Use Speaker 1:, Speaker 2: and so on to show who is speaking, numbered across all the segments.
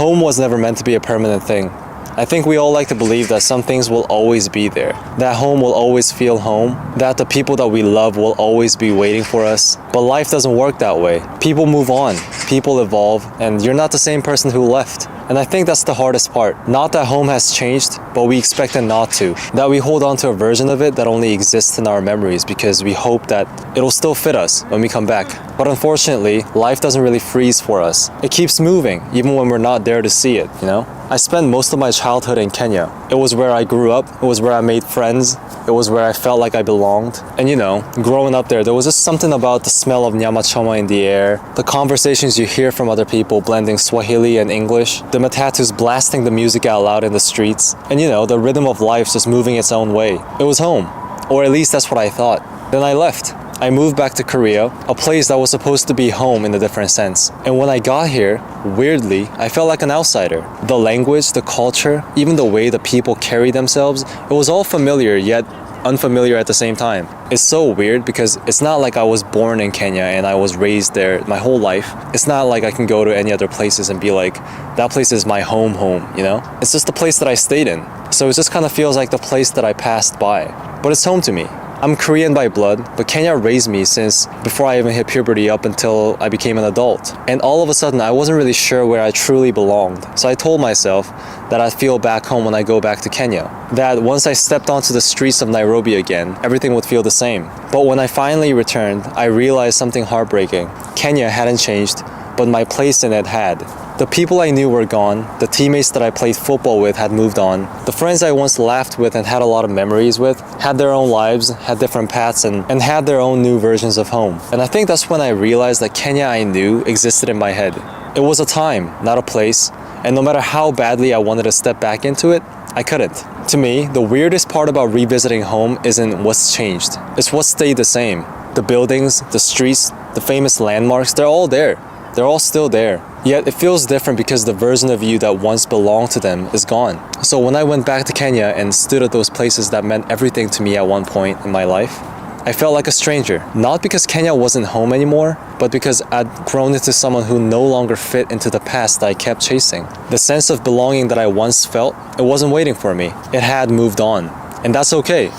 Speaker 1: home was never meant to be a permanent thing. I think we all like to believe that some things will always be there, that home will always feel home, that the people that we love will always be waiting for us. But life doesn't work that way. People move on, people evolve, and you're not the same person who left. And I think that's the hardest part. Not that home has changed, but we expect it not to. That we hold on to a version of it that only exists in our memories because we hope that it'll still fit us when we come back. But unfortunately, life doesn't really freeze for us. It keeps moving, even when we're not there to see it, you know? I spent most of my childhood in Kenya. It was where I grew up, it was where I made friends, it was where I felt like I belonged. And you know, growing up there was just something about the smell of nyama choma in the air, the conversations you hear from other people blending Swahili and English, the Matatus blasting the music out loud in the streets, and you know, the rhythm of life just moving its own way. It was home, or at least that's what I thought. Then I left. I moved back to Korea, a place that was supposed to be home in a different sense. And when I got here, weirdly, I felt like an outsider. The language, the culture, even the way the people carry themselves, it was all familiar yet unfamiliar at the same time. It's so weird because it's not like I was born in Kenya and I was raised there my whole life. It's not like I can go to any other places and be like, that place is my home, you know? It's just the place that I stayed in. So it just kind of feels like the place that I passed by. But it's home to me. I'm Korean by blood, but Kenya raised me since before I even hit puberty up until I became an adult. And all of a sudden, I wasn't really sure where I truly belonged. So I told myself that I'd feel back home when I go back to Kenya. That once I stepped onto the streets of Nairobi again, everything would feel the same. But when I finally returned, I realized something heartbreaking. Kenya hadn't changed, but my place in it had. The people I knew were gone, the teammates that I played football with had moved on, the friends I once laughed with and had a lot of memories with had their own lives, had different paths, and had their own new versions of home. And I think that's when I realized that Kenya I knew existed in my head. It was a time, not a place, and no matter how badly I wanted to step back into it, I couldn't. To me, the weirdest part about revisiting home isn't what's changed, it's what stayed the same. The buildings, the streets, the famous landmarks, they're all there. They're all still there. Yet it feels different because the version of you that once belonged to them is gone. So when I went back to Kenya and stood at those places that meant everything to me at one point in my life, I felt like a stranger. Not because Kenya wasn't home anymore, but because I'd grown into someone who no longer fit into the past that I kept chasing. The sense of belonging that I once felt, it wasn't waiting for me. It had moved on. And that's okay.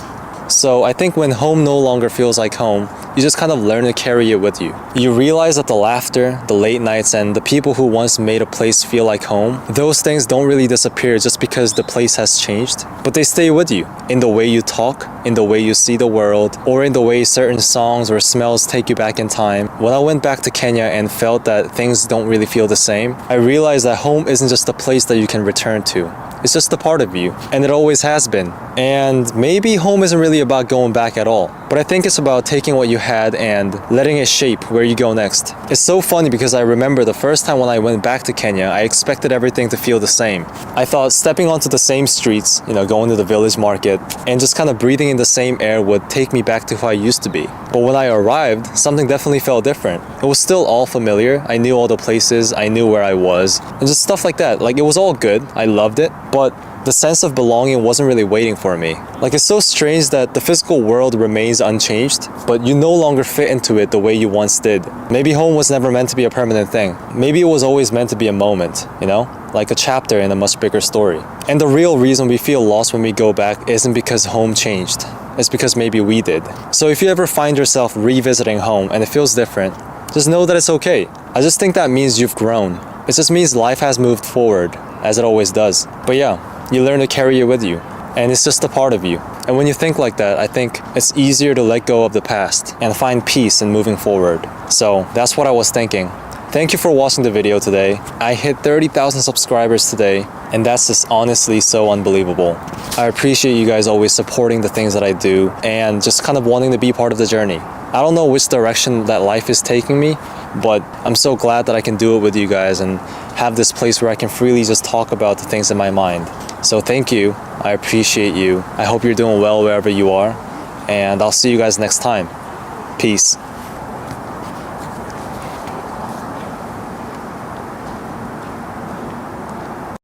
Speaker 1: So I think when home no longer feels like home, you just kind of learn to carry it with you. You realize that the laughter, the late nights, and the people who once made a place feel like home, those things don't really disappear just because the place has changed, but they stay with you in the way you talk, in the way you see the world, or in the way certain songs or smells take you back in time. When I went back to Kenya and felt that things don't really feel the same, I realized that home isn't just a place that you can return to. It's just a part of you, and it always has been. And maybe home isn't really about going back at all, but I think it's about taking what you had and letting it shape where you go next. It's so funny because I remember the first time when I went back to Kenya, I expected everything to feel the same. I thought stepping onto the same streets, going to the village market, and just kind of breathing in the same air would take me back to who I used to be. But when I arrived, something definitely felt different. It was still all familiar. I knew all the places, I knew where I was, and just stuff like that. Like, it was all good. I loved it. But the sense of belonging wasn't really waiting for me. Like, it's so strange that the physical world remains unchanged, but you no longer fit into it the way you once did. Maybe home was never meant to be a permanent thing. Maybe it was always meant to be a moment, like a chapter in a much bigger story. And the real reason we feel lost when we go back isn't because home changed. It's because maybe we did. So if you ever find yourself revisiting home and it feels different, just know that it's okay. I just think that means you've grown. It just means life has moved forward, as it always does. But yeah, you learn to carry it with you, and it's just a part of you. And when you think like that, I think it's easier to let go of the past and find peace in moving forward. So that's what I was thinking. Thank you for watching the video today. I hit 30,000 subscribers today, and that's just honestly so unbelievable. I appreciate you guys always supporting the things that I do and just kind of wanting to be part of the journey. I don't know which direction that life is taking me, but I'm so glad that I can do it with you guys and have this place where I can freely just talk about the things in my mind. So thank you. I appreciate you. I hope you're doing well wherever you are, and I'll see you guys next time. Peace.